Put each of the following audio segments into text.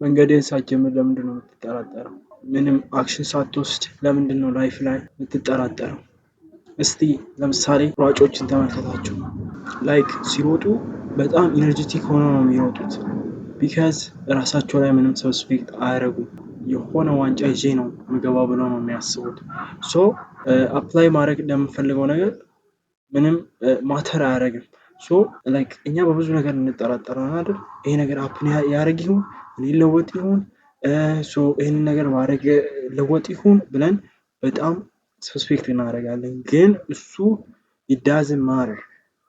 መንገድህን ሳትጀምር ለምንድን ነው የምትጠራጠረው? ምንም አክሽን ሳትወስድ ለምንድን ነው ላይፍ ላይ የምትጠራጠረው? እስቲ ለምሳሌ ሯጮችን ተመልከታቸው። ላይክ ሲሮጡ በጣም ኢነርጂቲክ ሆነው ነው የሚሮጡት። ቢካዝ ራሳቸው ላይ ምንም ሰስፔክት አያደርጉም። የሆነ ዋንጫ ይዤ ነው ምገባው ብለው ነው የሚያስቡት። ሶ አፕላይ ማድረግ እንደምፈልገው ነገር ምንም ማተር አያደርግም። ሶ ላይክ እኛ በብዙ ነገር እንጠራጠራለን አይደል? ይሄ ነገር አፕን ያደርግ ይሁን እኔ ለወጥ ይሁን ሶ ይሄንን ነገር ማድረግ ለወጥ ይሁን ብለን በጣም ሰስፔክት እናደርጋለን። ግን እሱ ኢዳዝንት ማተር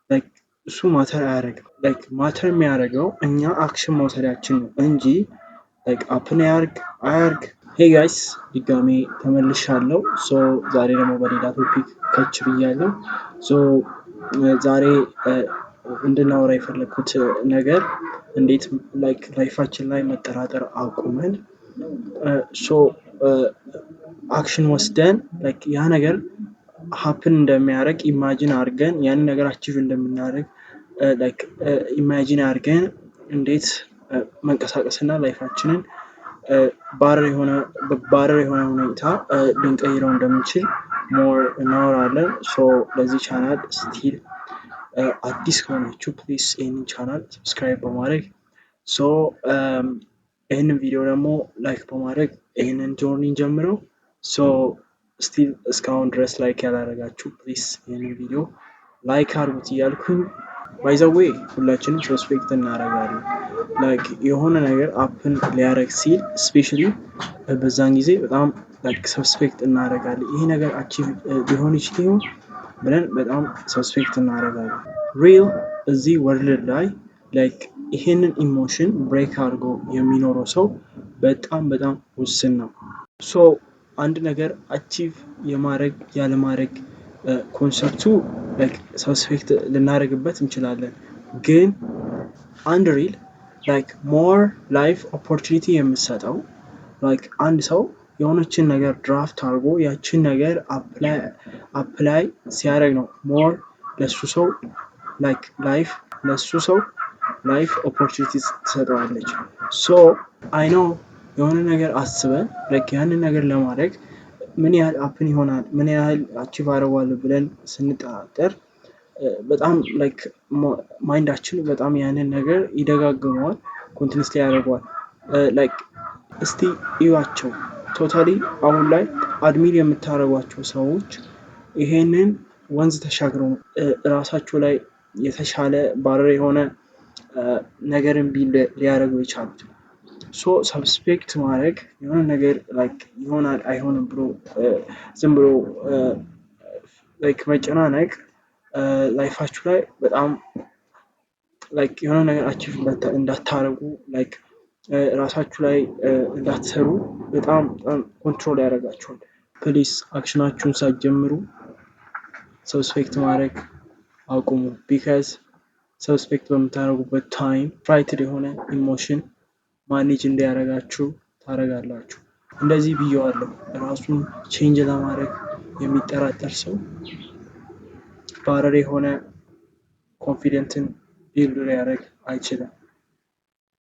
ላይክ እሱ ማተር አያደርግም። ላይክ ማተር የሚያደርገው እኛ አክሽን መውሰዳችን ነው እንጂ ላይክ አፕን ያርግ አያርግ። ሄይ ጋይስ ድጋሜ ተመልሻለሁ። ሶ ዛሬ ደግሞ በሌላ ቶፒክ ከች ብያለሁ። ሶ ዛሬ እንድናወራ የፈለኩት ነገር እንዴት ላይክ ላይፋችን ላይ መጠራጠር አቁመን ሶ አክሽን ወስደን ላይክ ያ ነገር ሀፕን እንደሚያደርግ ኢማጂን አድርገን ያንን ነገር አቺቭ እንደምናደርግ ላይክ ኢማጂን አድርገን እንዴት መንቀሳቀስና ላይፋችንን ባረር የሆነ ሁኔታ ልንቀይረው እንደምንችል ሞር እናወራለን። ሶ ለዚህ ቻናል ስቲል አዲስ ከሆናችሁ ፕሊስ ይህንን ቻናል ሰብስክራይብ በማድረግ ሶ ይህንን ቪዲዮ ደግሞ ላይክ በማድረግ ይህንን ጆርኒ ጀምረው። ሶ ስቲል እስካሁን ድረስ ላይክ ያላደረጋችሁ ፕሊስ ይህንን ቪዲዮ ላይክ አድርጉት እያልኩኝ ባይ ዘ ዌይ ሁላችንም ሰስፔክት እናደርጋለን። ላይክ የሆነ ነገር አፕን ሊያደርግ ሲል ስፔሻሊ በዛን ጊዜ በጣም ላይክ ሰስፔክት እናደርጋለን። ይሄ ነገር አቺቭ ሊሆን ይችል ይሆን ብለን በጣም ሰስፔክት እናደርጋለን። ሪል እዚህ ወርልድ ላይ ላይክ ይሄንን ኢሞሽን ብሬክ አድርጎ የሚኖረው ሰው በጣም ውስን ነው። ሶ አንድ ነገር አቺቭ የማድረግ ያለማድረግ ኮንሰፕቱ ላይክ ሰስፔክት ልናደርግበት እንችላለን። ግን አንድ ሪል ላይክ ሞር ላይፍ ኦፖርቹኒቲ የምሰጠው ላይክ አንድ ሰው የሆነችን ነገር ድራፍት አድርጎ ያችን ነገር አፕላይ ሲያደርግ ነው ሞር ለሱ ሰው ላይፍ ኦፖርቹኒቲ ትሰጠዋለች። ሶ አይ ኖ የሆነ ነገር አስበን ላይክ ያንን ነገር ለማድረግ ምን ያህል አፕን ይሆናል ምን ያህል አቺቭ አደርገዋለሁ ብለን ስንጠራጠር በጣም ላይክ ማይንዳችን በጣም ያንን ነገር ይደጋግመዋል፣ ኮንቲኒስሊ ያደርገዋል። ላይክ እስቲ እዩዋቸው ቶታሊ አሁን ላይ አድሚር የምታደርጓቸው ሰዎች ይሄንን ወንዝ ተሻግረው ራሳቸው ላይ የተሻለ ባረር የሆነ ነገርን ሊያደርጉ የቻሉት። ሶ ሰብስፔክት ማድረግ የሆነ ነገር ላይክ ይሆናል አይሆንም ብሎ ዝም ብሎ ላይክ መጨናነቅ ላይፋችሁ ላይ በጣም ላይክ የሆነ ነገር አቺቭ እንዳታደርጉ ላይክ ራሳችሁ ላይ እንዳትሰሩ በጣም ኮንትሮል ያደርጋችኋል። ፕሊስ አክሽናችሁን ሳትጀምሩ ሰብስፔክት ማድረግ አቁሙ። ቢካዝ ሰብስፔክት በምታደርጉበት ታይም ፍራይትድ የሆነ ኢሞሽን ማኔጅ እንዲያደርጋችሁ ታደርጋላችሁ። እንደዚህ ብየዋለሁ፣ ራሱን ቼንጅ ለማድረግ የሚጠራጠር ሰው ባረር የሆነ ኮንፊደንትን ቢልድ ሊያደርግ አይችልም።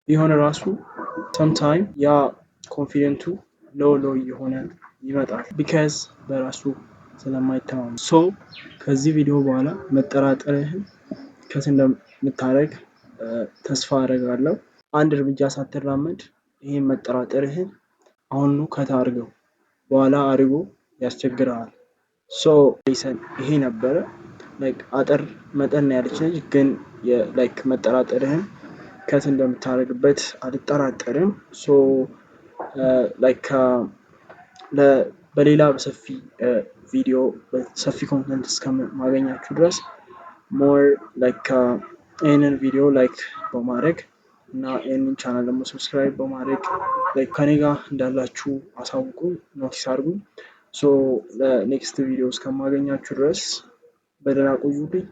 የሆነ ራሱ ሰምታይም ያ ኮንፊደንቱ ሎው እየሆነ ይመጣል። ቢካዝ በራሱ ስለማይተማመን። ሶ ከዚህ ቪዲዮ በኋላ መጠራጠርህን ከት እንደምታደርግ ተስፋ አደርጋለሁ። አንድ እርምጃ ሳትራመድ ይሄን መጠራጠርህን አሁኑ ከታርገው በኋላ አድርጎ ያስቸግረዋል። ሶ ሊሰን ይሄ ነበረ ላይክ አጠር መጠን ያለች ነች፣ ግን ላይክ መጠራጠርህን ከት እንደምታደርግበት አልጠራጠርም። ሶ ላይክ በሌላ በሰፊ ቪዲዮ በሰፊ ኮንተንት እስከማገኛችሁ ድረስ ሞር ላይክ ይህንን ቪዲዮ ላይክ በማድረግ እና ይህንን ቻናል ደግሞ ሰብስክራይብ በማድረግ ላይክ ከኔ ጋር እንዳላችሁ አሳውቁ፣ ኖቲስ አድርጉ። ሶ ለኔክስት ቪዲዮ እስከማገኛችሁ ድረስ በደህና ቆዩልኝ።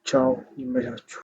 ቻው፣ ይመቻችሁ።